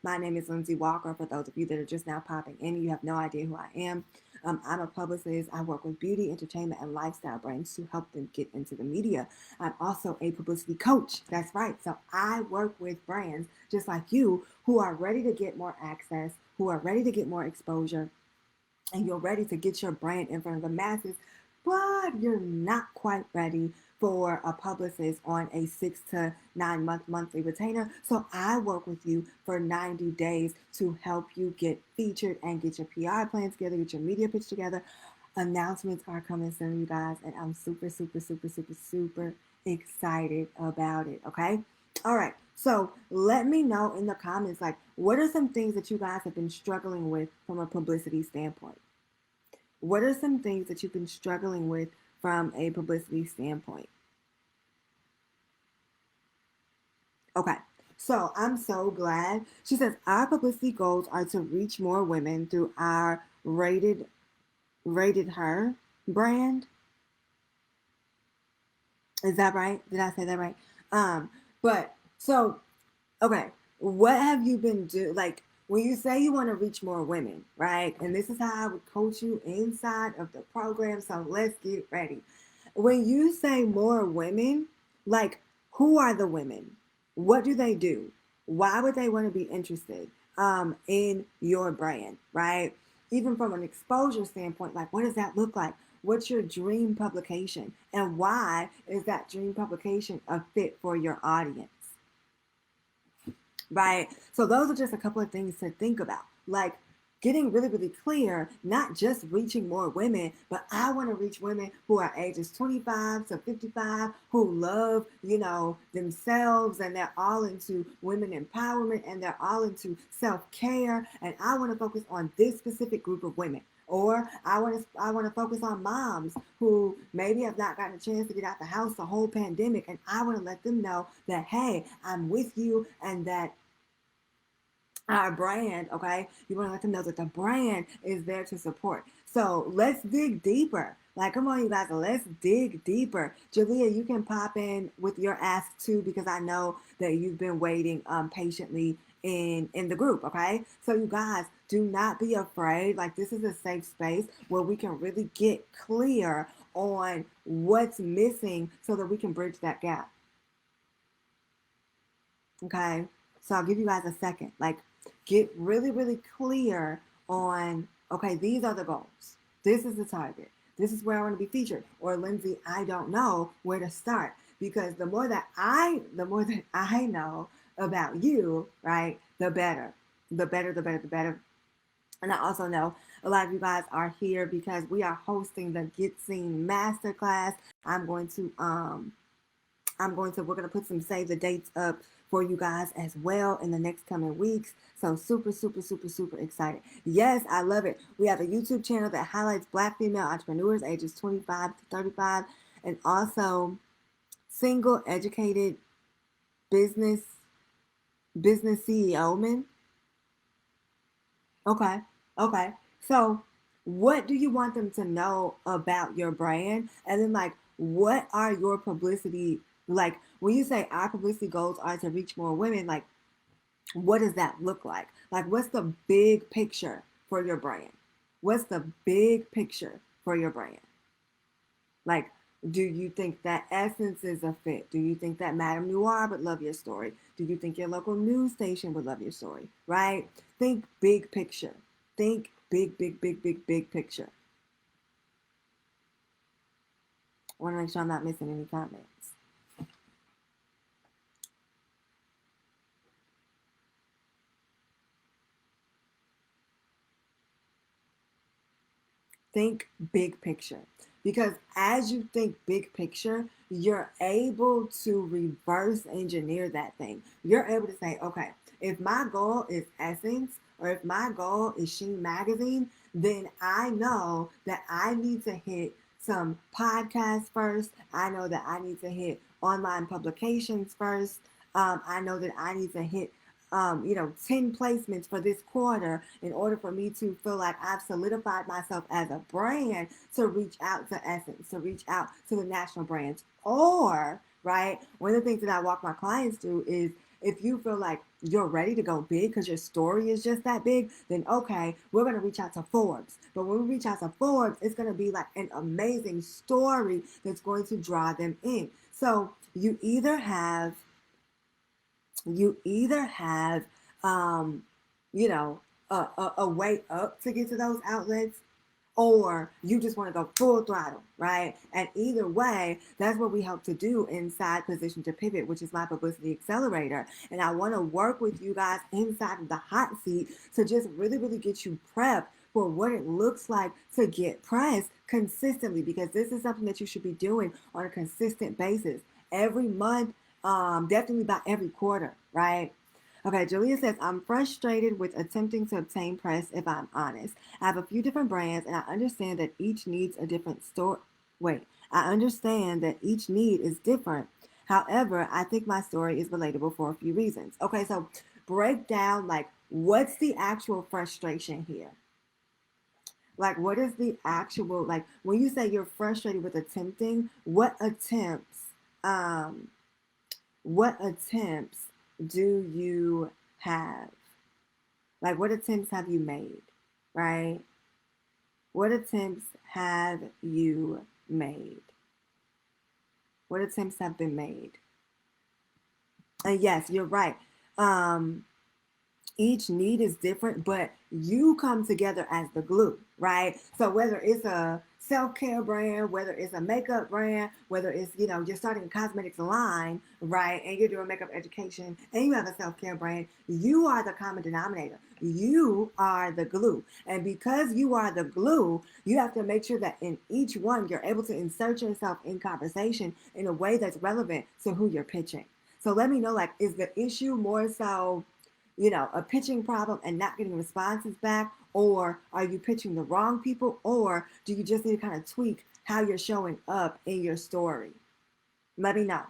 My name is Lindsay Walker. For those of you that are just now popping in, you have no idea who I am. I'm a publicist. I work with beauty, entertainment, and lifestyle brands to help them get into the media. I'm also a publicity coach. That's right. So I work with brands just like you who are ready to get more access, who are ready to get more exposure, and you're ready to get your brand in front of the masses, but you're not quite ready for a publicist on a 6 to 9 month monthly retainer. So I work with you for 90 days to help you get featured and get your PR plan together, get your media pitch together. Announcements are coming soon, you guys, and I'm super, super, super, super, super excited about it. Okay. All right. So let me know in the comments, like, what are some things that you guys have been struggling with from a publicity standpoint? What are some things that you've been struggling with from a publicity standpoint? Okay. So I'm so glad. She says our publicity goals are to reach more women through our rated her brand. Is that right? Did I say that right? But so okay, what have you been do like when you say you want to reach more women, right? And this is how I would coach you inside of the program. So let's get ready. When you say more women, like, who are the women? What do they do? Why would they want to be interested in your brand, right? Even from an exposure standpoint, like, what does that look like? What's your dream publication? And why is that dream publication a fit for your audience? Right? So those are just a couple of things to think about. Like, getting really, really clear, not just reaching more women, but I want to reach women who are ages 25 to 55, who love, themselves, and they're all into women empowerment, and they're all into self-care. And I want to focus on this specific group of women. Or I want to focus on moms who maybe have not gotten a chance to get out the house the whole pandemic, and I want to let them know that, hey, I'm with you, and that our brand, okay? You want to let them know that the brand is there to support. So let's dig deeper. Like, come on, you guys, let's dig deeper. Jalea, you can pop in with your ask too, because I know that you've been waiting patiently in the group, okay? So you guys, do not be afraid. Like, this is a safe space where we can really get clear on what's missing so that we can bridge that gap. Okay? So I'll give you guys a second. Like, get really, really clear on, okay, these are the goals. This is the target. This is where I want to be featured. Or, Lindsay, I don't know where to start. Because the more that I know about you, right, the better. The better, the better, the better. And I also know a lot of you guys are here because we are hosting the Get Seen Masterclass. I'm going to we're going to put some save the dates up for you guys as well in the next coming weeks. So super, super, super, super excited. Yes, I love it. We have a YouTube channel that highlights Black female entrepreneurs ages 25 to 35, and also single educated business CEO men. Okay. Okay. So what do you want them to know about your brand? And then, like, what are your publicity, like, when you say our publicity goals are to reach more women, like, what does that look like? Like, what's the big picture for your brand? What's the big picture for your brand? Like, do you think that Essence is a fit? Do you think that Madame Noir would love your story? Do you think your local news station would love your story? Right? Think big picture. Think big, big, big, big, big picture. I want to make sure I'm not missing any comments. Think big picture. Because as you think big picture, you're able to reverse engineer that thing. You're able to say, okay, if my goal is Essence, or if my goal is Sheen Magazine, then I know that I need to hit some podcasts first. I know that I need to hit online publications first. I know that I need to hit 10 placements for this quarter in order for me to feel like I've solidified myself as a brand to reach out to Essence, to reach out to the national brands. Or, right, one of the things that I walk my clients through is If you feel like you're ready to go big because your story is just that big, then okay, we're going to reach out to Forbes. But when we reach out to Forbes, it's going to be like an amazing story that's going to draw them in. So you either have you know, a way up to get to those outlets, or you just want to go full throttle, right? And either way, that's what we help to do inside Position to Pivot, which is my publicity accelerator. And I want to work with you guys inside of the hot seat to just really, really get you prepped for what it looks like to get pressed consistently, because this is something that you should be doing on a consistent basis every month, definitely by every quarter, right? Okay, Julia says, I'm frustrated with attempting to obtain press if I'm honest. I have a few different brands and I understand that each needs a different store. Wait, I understand that each need is different. However, I think my story is relatable for a few reasons. Okay, so break down like what's the actual frustration here? Like, what is the actual, like, when you say you're frustrated with attempting, um, what attempts do you have? Like, what attempts have you made, right? What attempts have you made? What attempts have been made? And yes, you're right. Um, each need is different, but you come together as the glue, right? So whether it's a self-care brand, whether it's a makeup brand, whether it's, you're starting a cosmetics line, right? And you're doing makeup education and you have a self-care brand, you are the common denominator. You are the glue. And because you are the glue, you have to make sure that in each one, you're able to insert yourself in conversation in a way that's relevant to who you're pitching. So let me know, like, is the issue more so a pitching problem and not getting responses back? Or are you pitching the wrong people? Or do you just need to kind of tweak how you're showing up in your story? Let me know.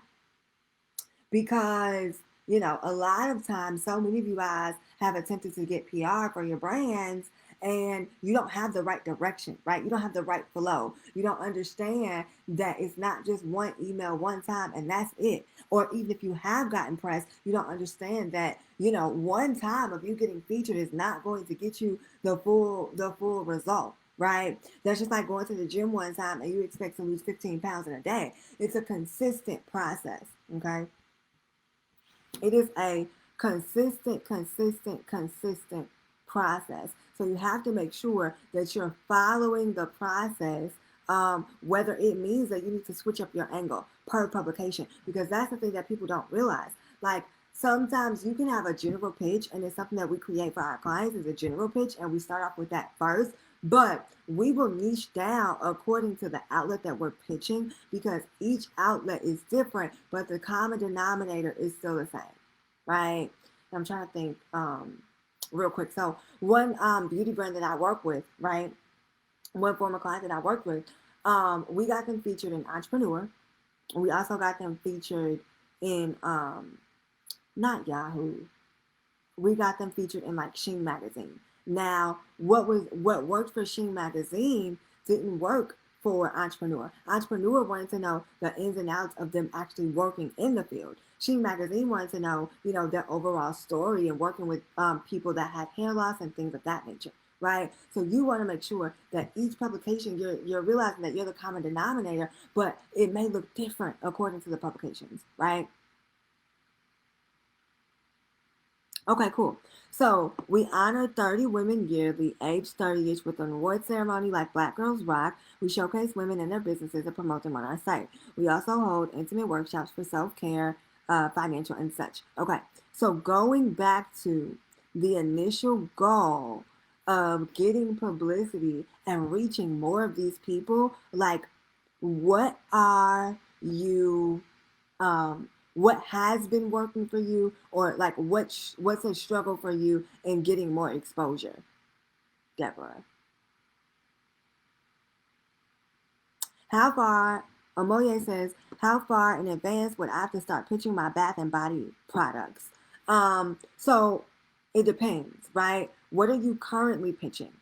Because, a lot of times, so many of you guys have attempted to get PR for your brands and you don't have the right direction, right? You don't have the right flow. You don't understand that it's not just one email one time and that's it. Or even if you have gotten press, you don't understand that, one time of you getting featured is not going to get you the full result. Right? That's just like going to the gym one time and you expect to lose 15 pounds in a day. It's a consistent process. Okay. It is a consistent process. So you have to make sure that you're following the process, whether it means that you need to switch up your angle per publication, because that's the thing that people don't realize. Like, sometimes you can have a general pitch, and it's something that we create for our clients is a general pitch, and we start off with that first. But we will niche down according to the outlet that we're pitching, because each outlet is different, but the common denominator is still the same, right? I'm trying to think real quick. So one beauty brand that I work with, right? One former client that I worked with, we got them featured in Entrepreneur. We also got them featured in not Yahoo. We got them featured in like Sheen magazine. Now, what worked for Sheen magazine didn't work for Entrepreneur. Entrepreneur wanted to know the ins and outs of them actually working in the field. Sheen magazine wanted to know, their overall story and working with people that had hair loss and things of that nature, right? So you want to make sure that each publication, you're realizing that you're the common denominator, but it may look different according to the publications, right? Okay, cool. So we honor 30 women yearly, age 30-ish, with an award ceremony like Black Girls Rock. We showcase women and their businesses and promote them on our site. We also hold intimate workshops for self-care, financial, and such. Okay, so going back to the initial goal of getting publicity and reaching more of these people, like, what are you what has been working for you, or like what's a struggle for you in getting more exposure, Deborah? How far, Amoye says, how far in advance would I have to start pitching my bath and body products? So it depends, right? What are you currently pitching?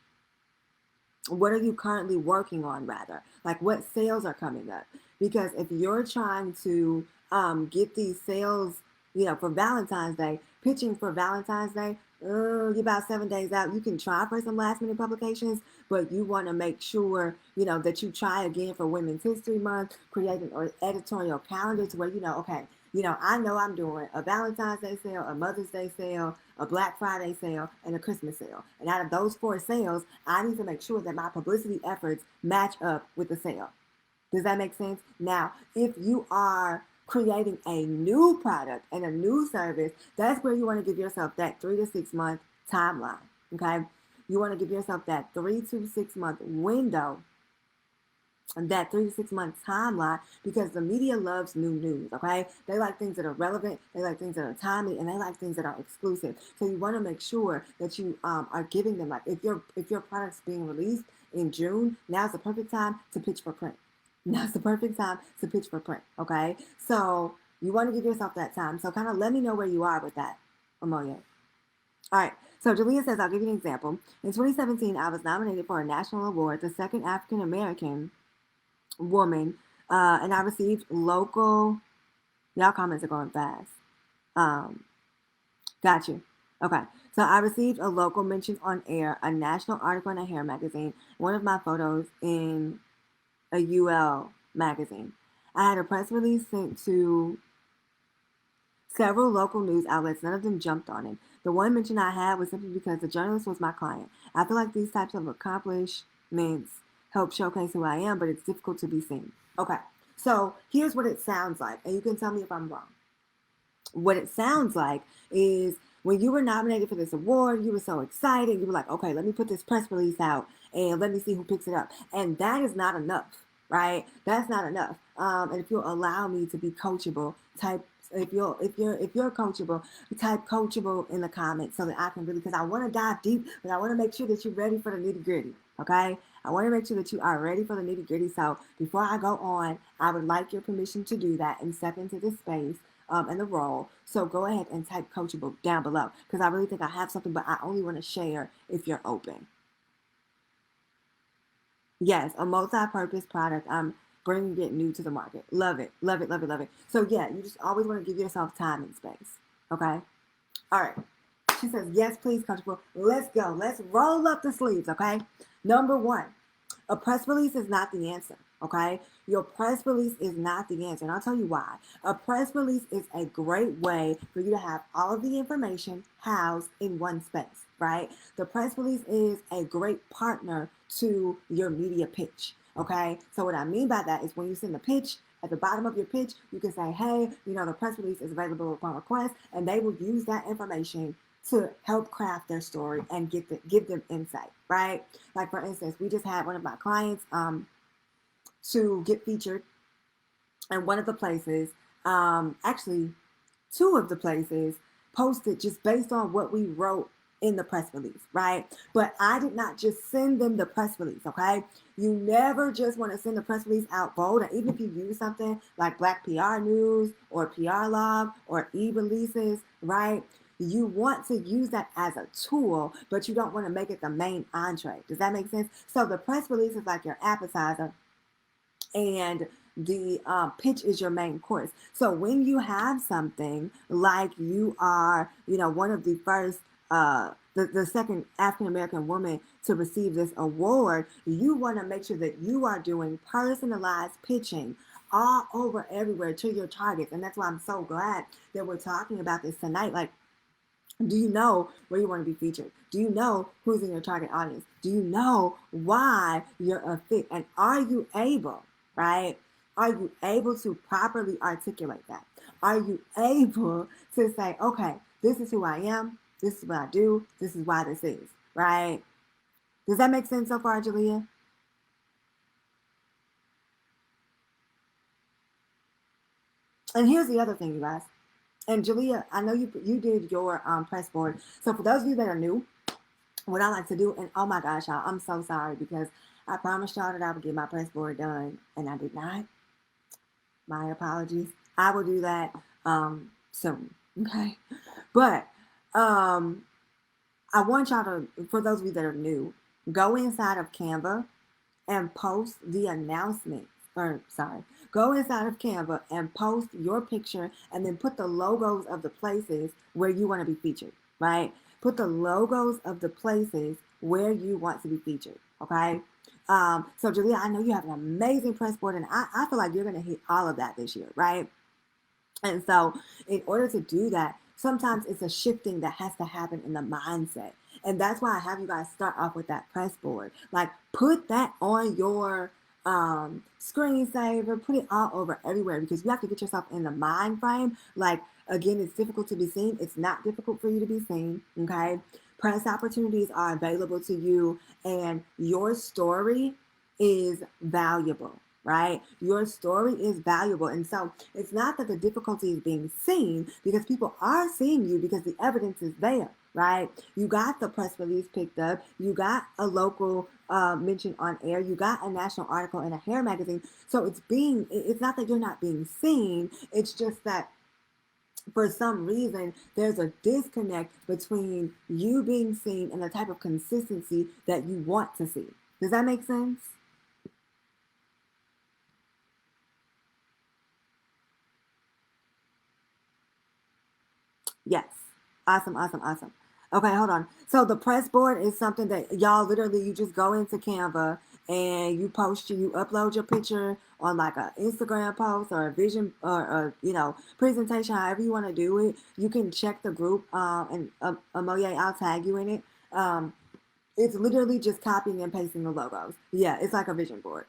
What are you currently working on, rather? Like, what sales are coming up? Because if you're trying to get these sales, for Valentine's Day, pitching for Valentine's Day, you're about 7 days out. You can try for some last minute publications, but you want to make sure, that you try again for Women's History Month, create an editorial calendar to where, okay, I know I'm doing a Valentine's Day sale, a Mother's Day sale, a Black Friday sale, and a Christmas sale. And out of those 4 sales, I need to make sure that my publicity efforts match up with the sale. Does that make sense? Now, if you are creating a new product and a new service, that's where you want to give yourself that 3 to 6 month timeline. Okay. You want to give yourself that 3 to 6 month window, that 3 to 6 month timeline, because the media loves new news. Okay. They like things that are relevant. They like things that are timely, and they like things that are exclusive. So you want to make sure that you are giving them, like, if your product's being released in June, now's the perfect time to pitch for print. Now's the perfect time to pitch for print, okay? So you want to give yourself that time. So kind of let me know where you are with that, Amoya. All right, so Julia says, I'll give you an example. In 2017, I was nominated for a national award, the second African-American woman, and I received local, y'all comments are going fast. Got you. Okay, so I received a local mention on air, a national article in a hair magazine, one of my photos in a UL magazine. I had a press release sent to several local news outlets. None of them jumped on it. The one mention I had was simply because the journalist was my client. I feel like these types of accomplishments help showcase who I am, but it's difficult to be seen. Okay, so here's what it sounds like, and you can tell me if I'm wrong. What it sounds like is when you were nominated for this award, you were so excited. You were like, okay, let me put this press release out and let me see who picks it up. And that is not enough, right? That's not enough. And if you'll allow me to be coachable, if you're coachable, type coachable in the comments so that I can really, because I want to dive deep, but I want to make sure that you're ready for the nitty gritty. Okay, I want to make sure that you are ready for the nitty gritty. So before I go on, I would like your permission to do that and step into this space. And the role. So go ahead and type coachable down below, because I really think I have something, but I only want to share if you're open. Yes, a multi-purpose product. I'm bringing it new to the market. Love it, love it, love it, love it. So yeah, you just always want to give yourself time and space. Okay. All right. She says, yes, please, coachable. Let's go. Let's roll up the sleeves. Okay. Number 1, a press release is not the answer. Okay, your press release is not the answer, and I'll tell you why. A press release is a great way for you to have all of the information housed in one space, right? The press release is a great partner to your media pitch. Okay, so what I mean by that is when you send the pitch, at the bottom of your pitch, you can say, hey, the press release is available upon request, and they will use that information to help craft their story and give them insight, right? Like, for instance, we just had one of my clients to get featured, and one of the places, actually 2 of the places, posted just based on what we wrote in the press release, right? But I did not just send them the press release, okay? You never just want to send the press release out bold. And even if you use something like Black PR News or PR Log or e-releases, right? You want to use that as a tool, but you don't want to make it the main entree. Does that make sense? So the press release is like your appetizer, and the pitch is your main course. So when you have something like you are, one of the first, the second African-American woman to receive this award, you want to make sure that you are doing personalized pitching all over everywhere to your targets. And that's why I'm so glad that we're talking about this tonight. Like, do you know where you want to be featured? Do you know who's in your target audience? Do you know why you're a fit? And are you able, right? Are you able to properly articulate that? Are you able to say, okay, this is who I am, this is what I do, this is why this is, right? Does that make sense so far, Julia? And here's the other thing, you guys. And Julia, I know you did your press board. So for those of you that are new, what I like to do, and oh my gosh, y'all, I'm so sorry because I promised y'all that I would get my press board done, and I did not. My apologies. I will do that soon, okay? But I want y'all to, for those of you that are new, go inside of Canva and post the announcements or sorry, go inside of Canva and post your picture and then put the logos of the places where you want to be featured, right? Put the logos of the places where you want to be featured, okay? So Julia, I know you have an amazing press board, and I feel like you're going to hit all of that this year, right? And so, in order to do that, sometimes it's a shifting that has to happen in the mindset. And that's why I have you guys start off with that press board. Like, put that on your screensaver, put it all over everywhere because you have to get yourself in the mind frame. Like, again, it's difficult to be seen. It's not difficult for you to be seen. Okay. Press opportunities are available to you, and your story is valuable, right? Your story is valuable. And so it's not that the difficulty is being seen, because people are seeing you because the evidence is there, right? You got the press release picked up. You got a local mention on air. You got a national article in a hair magazine. So it's not that you're not being seen. It's just that for some reason, there's a disconnect between you being seen and the type of consistency that you want to see. Does that make sense? Yes. Awesome, awesome, awesome. Okay, hold on. So the press board is something that y'all literally, you just go into Canva and you upload your picture on like a Instagram post or a vision or a presentation, however you want to do it. You can check the group and Amoye, I'll tag you in it. Um, it's literally just copying and pasting the logos. Yeah, it's like a vision board.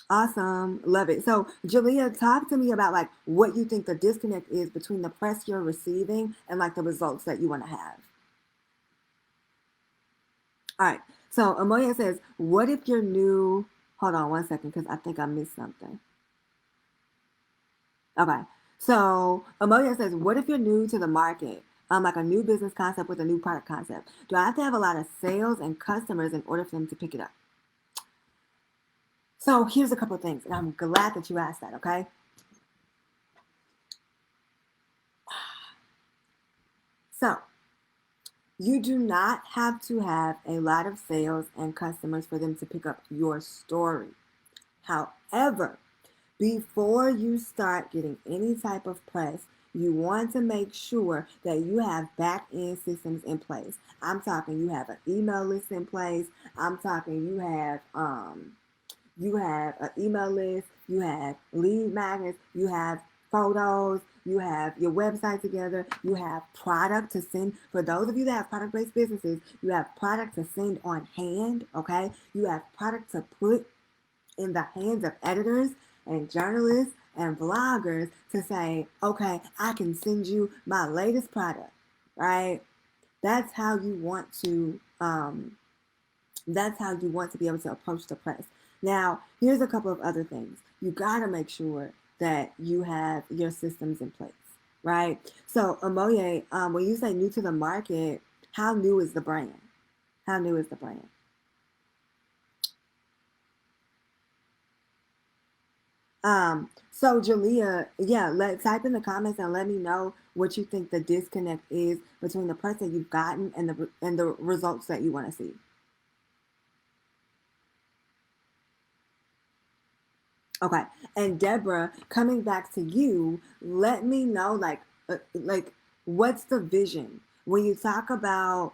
Awesome. Love it. So, Julia, talk to me about like what you think the disconnect is between the press you're receiving and like the results that you want to have. All right. So, Amoya says, what if you're new? Hold on one second because I think I missed something. Okay. So, Amoya says, what if you're new to the market? Like a new business concept with a new product concept. Do I have to have a lot of sales and customers in order for them to pick it up? So, here's a couple of things, and I'm glad that you asked that, okay? So, you do not have to have a lot of sales and customers for them to pick up your story. However, before you start getting any type of press, you want to make sure that you have back end systems in place. I'm talking you have an email list in place. I'm talking you have an email list, you have lead magnets, you have photos, you have your website together, you have product to send. For those of you that have product based businesses, you have product to send on hand, okay? You have product to put in the hands of editors and journalists and bloggers to say, okay, I can send you my latest product, right? That's how you want to that's how you want to be able to approach the press. Now, here's a couple of other things. You got to make sure that you have your systems in place, right? So, Amoye, when you say new to the market, how new is the brand? How new is the brand? So Jalea, yeah, type in the comments and let me know what you think the disconnect is between the press that you've gotten and the results that you want to see. Okay. And Deborah, coming back to you, let me know like what's the vision when you talk about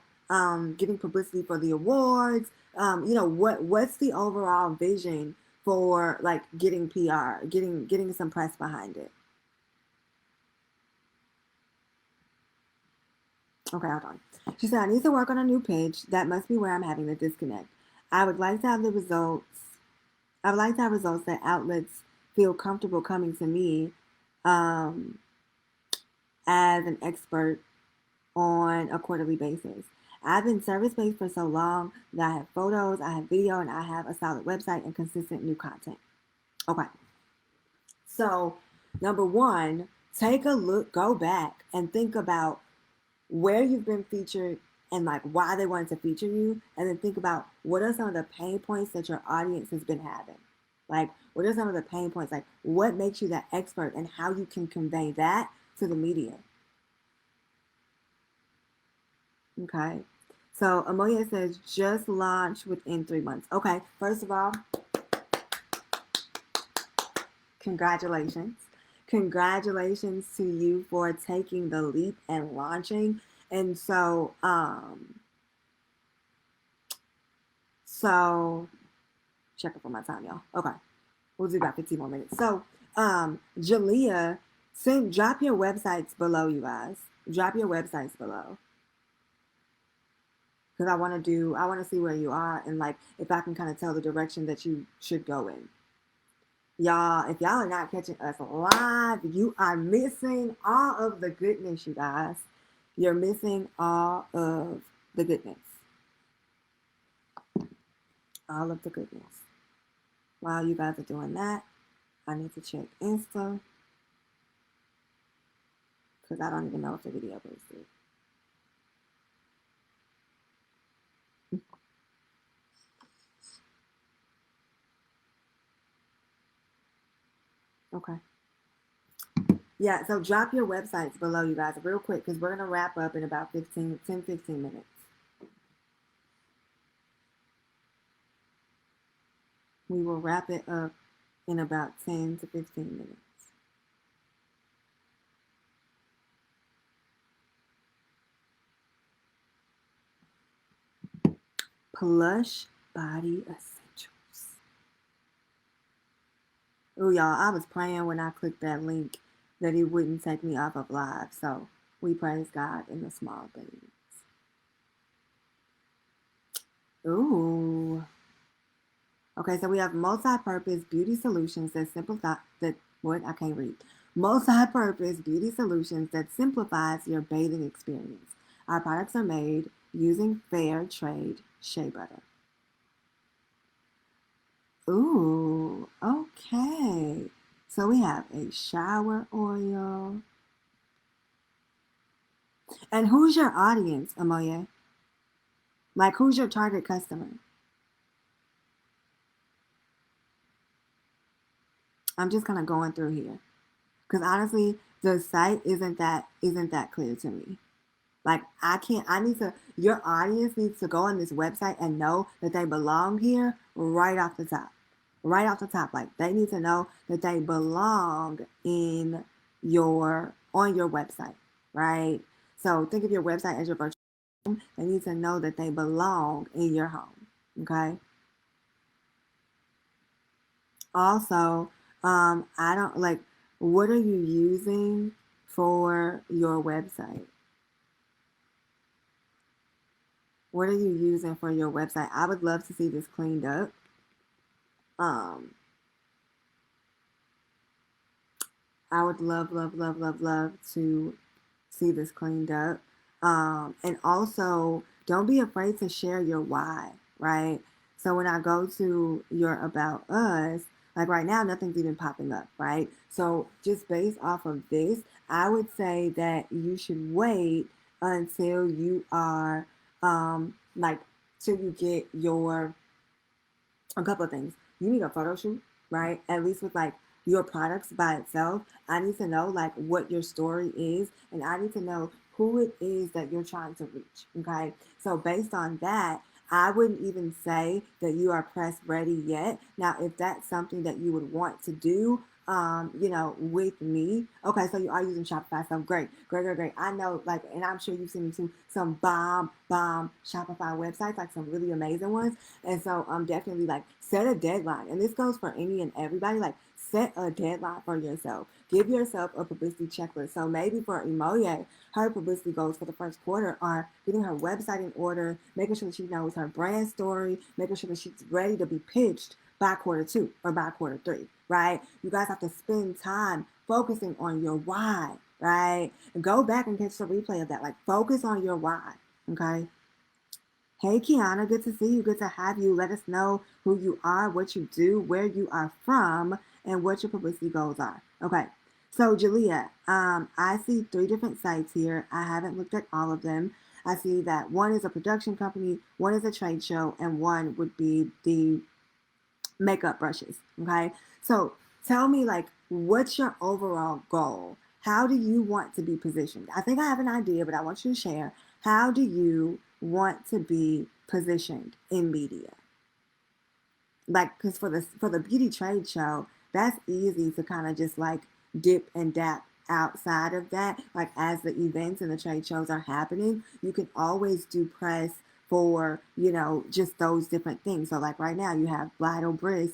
getting publicity for the awards? What's the overall vision for like getting PR, getting some press behind it? Okay, hold on. She said, I need to work on a new pitch. That must be where I'm having the disconnect. I would like to have the results. I would like to have results that outlets feel comfortable coming to me um, as an expert on a quarterly basis. I've been service based for so long that I have photos, I have video, and I have a solid website and consistent new content. Okay. So, number one, take a look, go back and think about where you've been featured and like why they wanted to feature you, and then think about what are some of the pain points that your audience has been having. Like, what are some of the pain points? Like, what makes you that expert and how you can convey that to the media. Okay. So Amoya says just launched within 3 months. Okay, first of all, congratulations. Congratulations to you for taking the leap and launching. And so checking for my time, y'all. Okay. We'll do about 15 more minutes. So, Jalea, drop your websites below, you guys. Drop your websites below. Because I want to see where you are and like if I can kind of tell the direction that you should go in. Y'all, if y'all are not catching us live, you are missing all of the goodness, you guys. You're missing all of the goodness. All of the goodness. While you guys are doing that, I need to check Insta. Because I don't even know if the video posted. Okay. Yeah, so drop your websites below, you guys, real quick, because we're going to wrap up in about 15 minutes. We will wrap it up in about 10 to 15 minutes. Plush Body Essentials. Oh, y'all, I was praying when I clicked that link that it wouldn't take me off of live. So we praise God in the small things. Ooh. Okay, so we have multi-purpose beauty solutions that simplify I can't read. Multi-purpose beauty solutions that simplifies your bathing experience. Our products are made using fair trade shea butter. Ooh, okay. So we have a shower oil. And who's your audience, Amoye? Like, who's your target customer? I'm just kind of going through here. Because honestly, the site isn't that clear to me. Like, your audience needs to go on this website and know that they belong here right off the top. Right off the top. Like, they need to know that they belong on your website, right? So think of your website as your virtual home. They need to know that they belong in your home, okay? Also, I don't like, what are you using for your website? What are you using for your website? I would love to see this cleaned up. I would love, love, love, love, love to see this cleaned up. And also, don't be afraid to share your why, right? So when I go to your About Us, like right now, nothing's even popping up, right? So just based off of this, I would say that you should wait until you are, like, till you get a couple of things. You need a photo shoot, right? At least with like your products by itself. I need to know like what your story is, and I need to know who it is that you're trying to reach. Okay. So based on that, I wouldn't even say that you are press ready yet. Now, if that's something that you would want to do, with me. Okay, so you are using Shopify, so great, great, great, great. I know, like, and I'm sure you've seen me too, some bomb Shopify websites, like some really amazing ones. And so definitely like set a deadline. And this goes for any and everybody, like set a deadline for yourself. Give yourself a publicity checklist. So maybe for Emoye, her publicity goals for the first quarter are getting her website in order, making sure that she knows her brand story, making sure that she's ready to be pitched by quarter 2 or by quarter 3, right? You guys have to spend time focusing on your why, right? And go back and catch the replay of that. Like, focus on your why, okay? Hey, Kiana, good to see you. Good to have you. Let us know who you are, what you do, where you are from, and what your publicity goals are. Okay. So, Jalea, I see 3 different sites here. I haven't looked at all of them. I see that one is a production company, one is a trade show, and one would be the makeup brushes. Okay. So, tell me, like, what's your overall goal? How do you want to be positioned? I think I have an idea, but I want you to share. How do you want to be positioned in media. Like, because for the beauty trade show, that's easy to kind of just like dip and dap outside of that. Like, as the events and the trade shows are happening, you can always do press for, you know, just those different things. So like right now you have Bridal Bliss.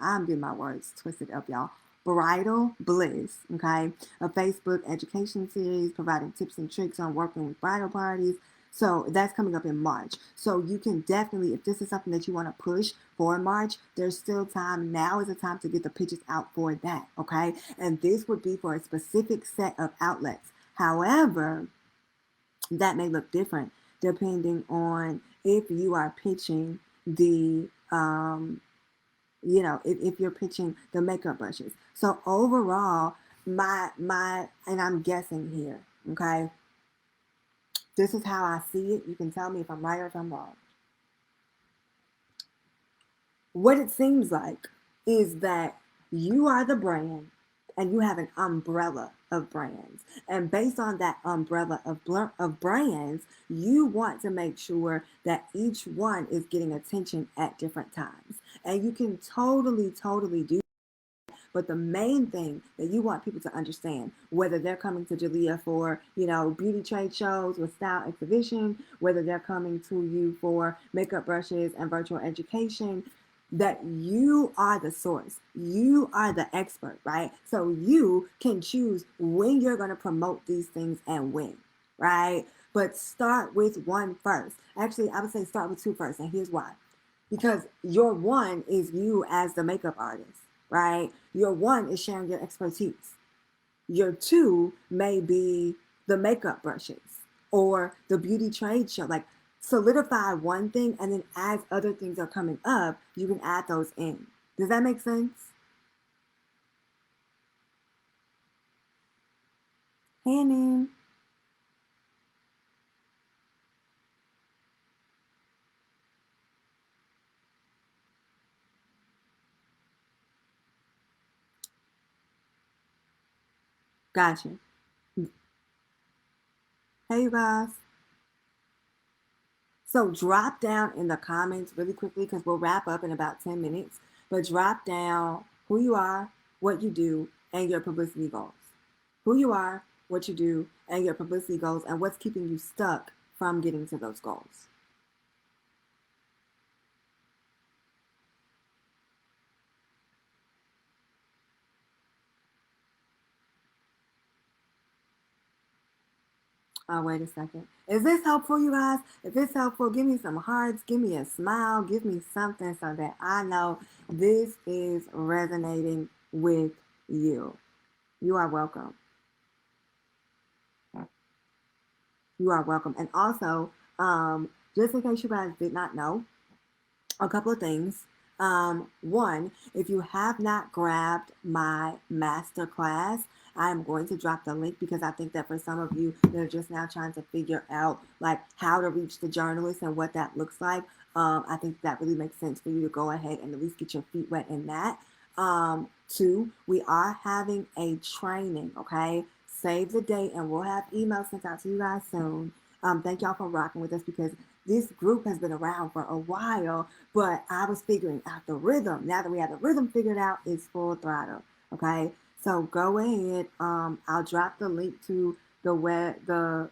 I'm getting my words twisted up, y'all. Bridal Bliss, okay, a Facebook education series providing tips and tricks on working with bridal parties. So that's coming up in March. So you can definitely, if this is something that you want to push for March, there's still time. Now is the time to get the pitches out for that, okay? And this would be for a specific set of outlets. However, that may look different depending on if you are pitching the, you know, if you're pitching the makeup brushes. So overall, and I'm guessing here, okay? This is how I see it. You can tell me if I'm right or if I'm wrong. What it seems like is that you are the brand and you have an umbrella of brands. And based on that umbrella of brands, you want to make sure that each one is getting attention at different times. And you can totally do. But the main thing that you want people to understand, whether they're coming to Jalea for, you know, beauty trade shows with style exhibition, whether they're coming to you for makeup brushes and virtual education, that you are the source. You are the expert, right? So you can choose when you're going to promote these things and when, right? But start with one first. Actually, I would say start with two first. And here's why. Because your one is you as the makeup artist, right? Your one is sharing your expertise. Your two may be the makeup brushes or the beauty trade show. Like, solidify one thing, and then as other things are coming up, you can add those in. Does that make sense? Hannon. Gotcha. Hey, you guys. So drop down in the comments really quickly because we'll wrap up in about 10 minutes. But drop down who you are, what you do, and your publicity goals. Who you are, what you do, and your publicity goals, and what's keeping you stuck from getting to those goals. Oh, wait a second. Is this helpful, you guys? If it's helpful, give me some hearts, give me a smile, give me something so that I know this is resonating with you. You are welcome. You are welcome. And also, just in case you guys did not know, a couple of things. One, if you have not grabbed my master class, I'm going to drop the link because I think that for some of you that are just now trying to figure out like how to reach the journalist and what that looks like, I think that really makes sense for you to go ahead and at least get your feet wet in that. Two, we are having a training, okay? Save the date and we'll have emails sent out to you guys soon. Thank y'all for rocking with us because this group has been around for a while, but I was figuring out the rhythm. Now that we have the rhythm figured out, it's full throttle. Okay, so go ahead. I'll drop the link to the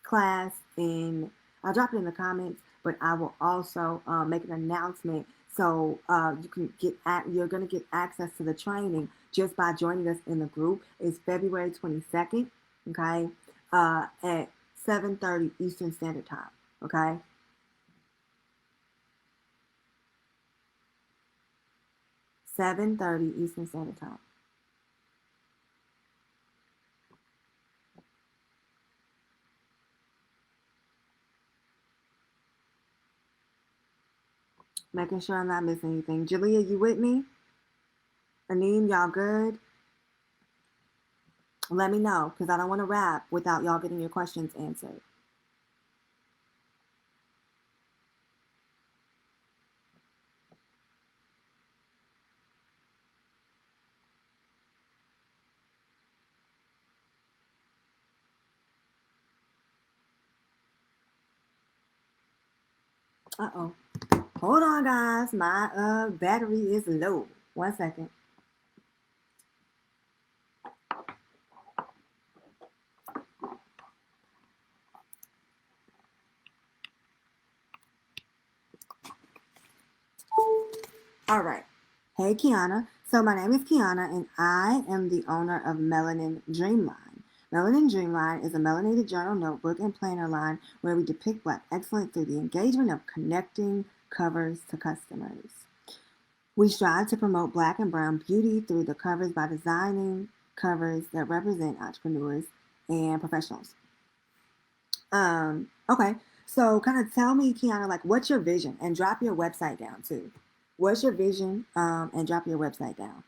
class in. I'll drop it in the comments, but I will also make an announcement so you can you're gonna get access to the training just by joining us in the group. It's February 22nd. Okay, at 7:30 Eastern Standard Time. Okay. 7:30 Eastern Standard Time. Making sure I'm not missing anything. Jalea, you with me? Aneem, y'all good? Let me know because I don't want to wrap without y'all getting your questions answered. Uh-oh. Hold on, guys. My battery is low. 1 second. All right. Hey, Kiana. So my name is Kiana, and I am the owner of Melanin Dreamline. Melanin Dreamline is a melanated journal notebook and planner line where we depict Black excellence through the engagement of connecting covers to customers. We strive to promote Black and Brown beauty through the covers by designing covers that represent entrepreneurs and professionals. Okay. So kind of tell me, Kiana, like what's your vision and drop your website down too. What's your vision? And drop your website down.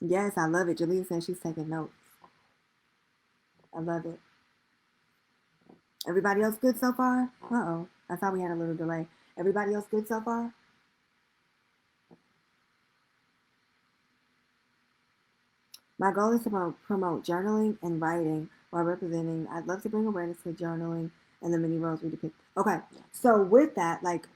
Yes, I love it. Jalea says she's taking notes. I love it. Everybody else good so far? Uh-oh. I thought we had a little delay. Everybody else good so far? My goal is to promote journaling and writing while representing. I'd love to bring awareness to journaling and the many roles we depict. Okay, so with that, like,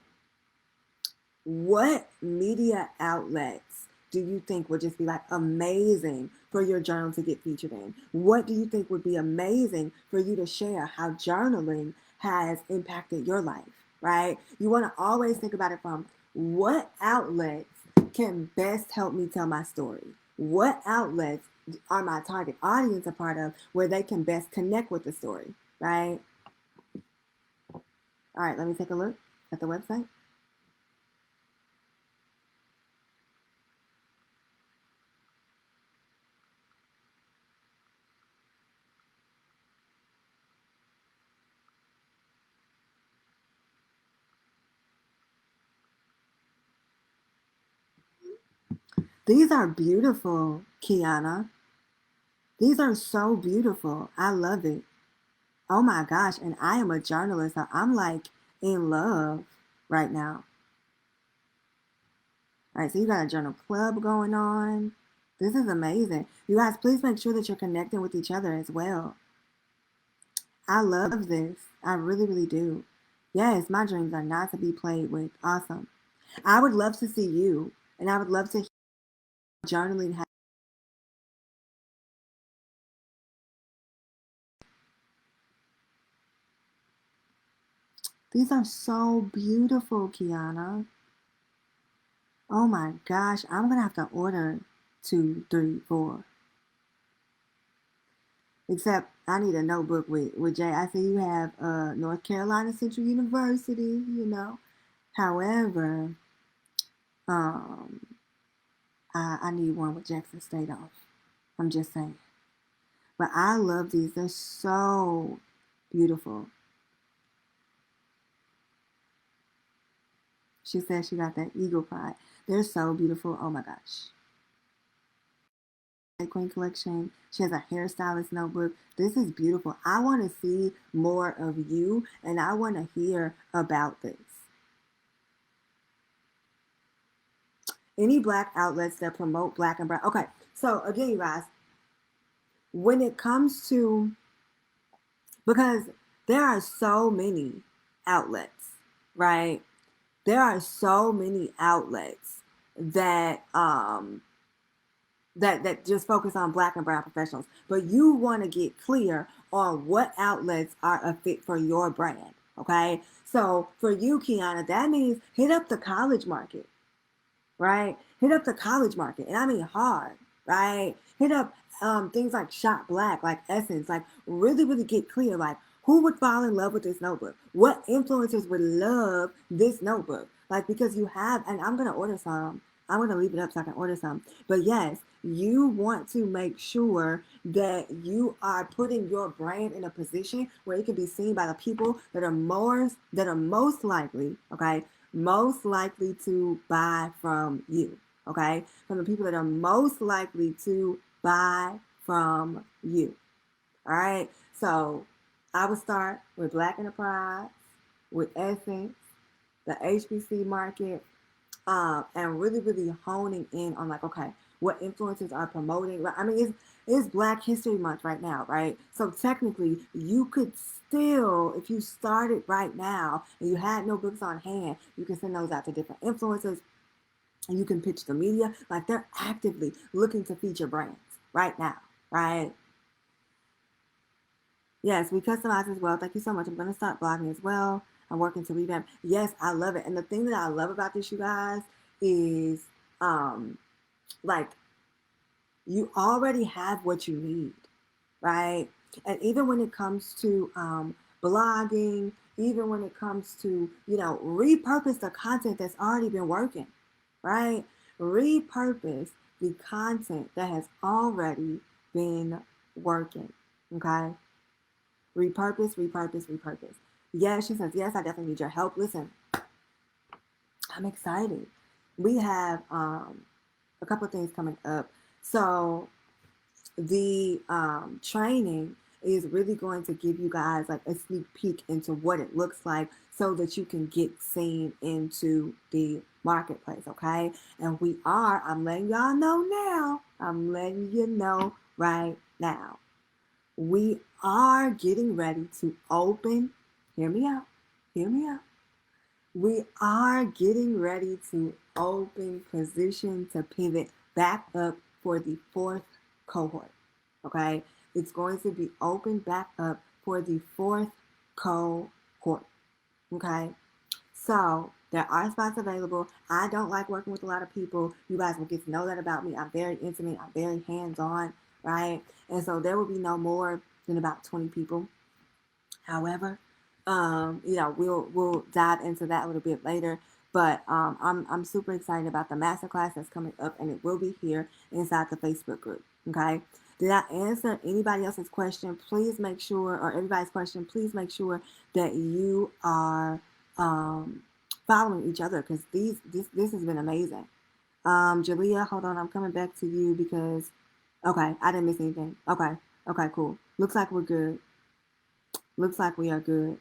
what media outlets do you think would just be like amazing for your journal to get featured in? What do you think would be amazing for you to share how journaling has impacted your life, right? You want to always think about it from what outlets can best help me tell my story? What outlets are my target audience a part of where they can best connect with the story, right? All right, let me take a look at the website. These are beautiful, Kiana. These are so beautiful. I love it. Oh my gosh. And I am a journalist. So I'm like in love right now. All right. So you got a journal club going on. This is amazing. You guys, please make sure that you're connecting with each other as well. I love this. I really, really do. Yes, my dreams are not to be played with. Awesome. I would love to see you, and I would love to hear journaling. These are so beautiful, Kiana. Oh my gosh, I'm gonna have to order 2, 3, 4. Except I need a notebook with Jay. I see you have North Carolina Central University, you know. However, um, I need one with Jackson State off. I'm just saying. But I love these. They're so beautiful. She said she got that eagle pride. They're so beautiful. Oh my gosh. Queen collection. She has a hairstylist notebook. This is beautiful. I want to see more of you and I want to hear about this. Any Black outlets that promote Black and Brown. Okay, so again, you guys, when it comes to, because there are so many outlets, right? There are so many outlets that that just focus on Black and Brown professionals. But you want to get clear on what outlets are a fit for your brand. Okay. So for you, Kiana, that means hit up the college market, right? Hit up the college market. And I mean hard, right? Hit up things like Shop Black, like Essence, like really, really get clear. Like who would fall in love with this notebook? What influencers would love this notebook? Like because you have, and I'm going to order some. I'm going to leave it up so I can order some. But yes, you want to make sure that you are putting your brand in a position where it can be seen by the people that are most likely, okay, most likely to buy from you, okay, from the people that are most likely to buy from you. All right. So I would start with Black Enterprise, with Essence, the HBC market, and really, really honing in on like, okay, what influencers are promoting. I mean, it's Black History Month right now, right? So technically, you could still, if you started right now and you had no books on hand, you can send those out to different influencers and you can pitch the media. Like they're actively looking to feature brands right now, right? Yes, we customize as well. Thank you so much. I'm going to start blogging as well. I'm working to revamp. Yes, I love it. And the thing that I love about this, you guys, is like you already have what you need, right? And even when it comes to blogging, even when it comes to, repurpose the content that's already been working, right? Repurpose the content that has already been working, okay? Repurpose, repurpose, repurpose. Yes, she says, yes, I definitely need your help. Listen, I'm excited. We have a couple of things coming up. So the training is really going to give you guys like a sneak peek into what it looks like so that you can get seen into the marketplace, okay? And I'm letting y'all know now, I'm letting you know right now, we are getting ready to open, hear me out, hear me out. We are getting ready to open position to pivot back up for the fourth cohort. Okay, it's going to be open back up for the fourth cohort. Okay, so there are spots available. I don't like working with a lot of people. You guys will get to know that about me. I'm very intimate. I'm very hands-on, right? And so there will be no more than about 20 people. However, we'll dive into that a little bit later. But I'm super excited about the masterclass that's coming up, and it will be here inside the Facebook group. Okay. Did I answer anybody else's question? Please make sure, or everybody's question, please make sure that you are following each other because this has been amazing. Jalea, hold on, I'm coming back to you because okay, I didn't miss anything. Okay, cool. Looks like we're good. Looks like we are good.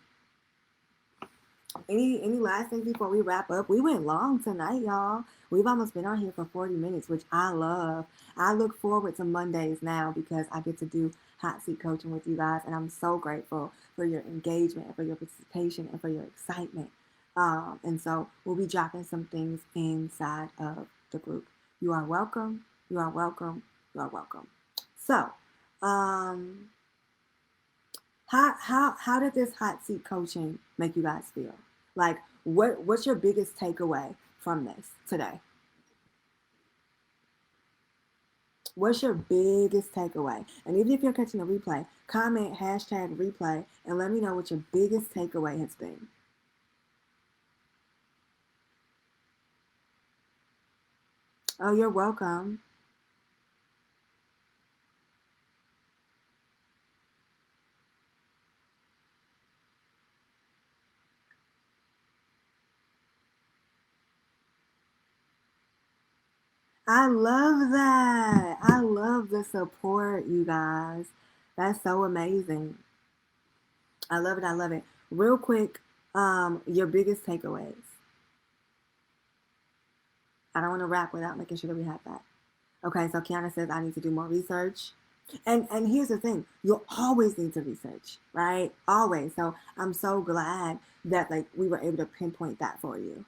Any last things before we wrap up? We went long tonight, y'all. We've almost been on here for 40 minutes, which I love. I look forward to Mondays now because I get to do hot seat coaching with you guys, and I'm so grateful for your engagement, for your participation, and for your excitement. And so we'll be dropping some things inside of the group. You are welcome. You are welcome. You are welcome. So, how did this hot seat coaching make you guys feel? Like what's your biggest takeaway from this today? What's your biggest takeaway? And even if you're catching a replay, comment #replay and let me know what your biggest takeaway has been. Oh, you're welcome. I love that. I love the support, you guys. That's so amazing. I love it. I love it. Real quick, your biggest takeaways. I don't want to wrap without making sure that we have that. Okay, so Kiana says I need to do more research. And here's the thing, you'll always need to research, right? Always. So I'm so glad that like we were able to pinpoint that for you.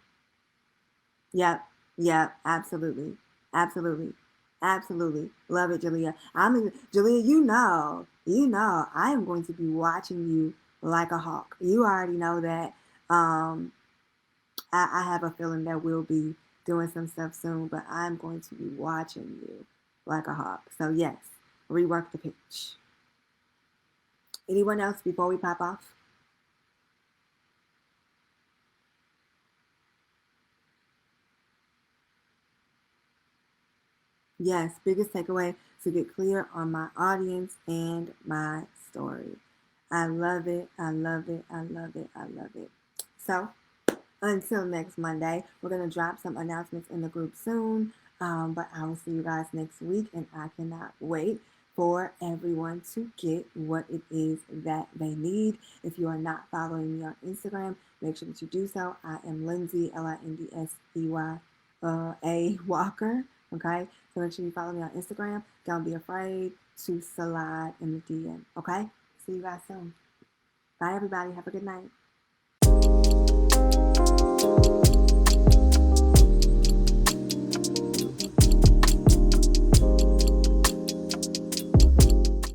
Yep, yep, absolutely. Absolutely. Absolutely. Love it, Jalea. Jalea, I am going to be watching you like a hawk. You already know that. I have a feeling that we'll be doing some stuff soon, but I'm going to be watching you like a hawk. So yes, rework the pitch. Anyone else before we pop off? Yes, biggest takeaway to get clear on my audience and my story. I love it. I love it. I love it. I love it. So until next Monday, we're going to drop some announcements in the group soon. But I will see you guys next week, and I cannot wait for everyone to get what it is that they need. If you are not following me on Instagram, make sure that you do so. I am Lindsay, Lindsey A. Walker. Okay, so make sure you follow me on Instagram. Don't be afraid. to slide in the DM. Okay? See you guys soon. Bye, everybody. Have a good night.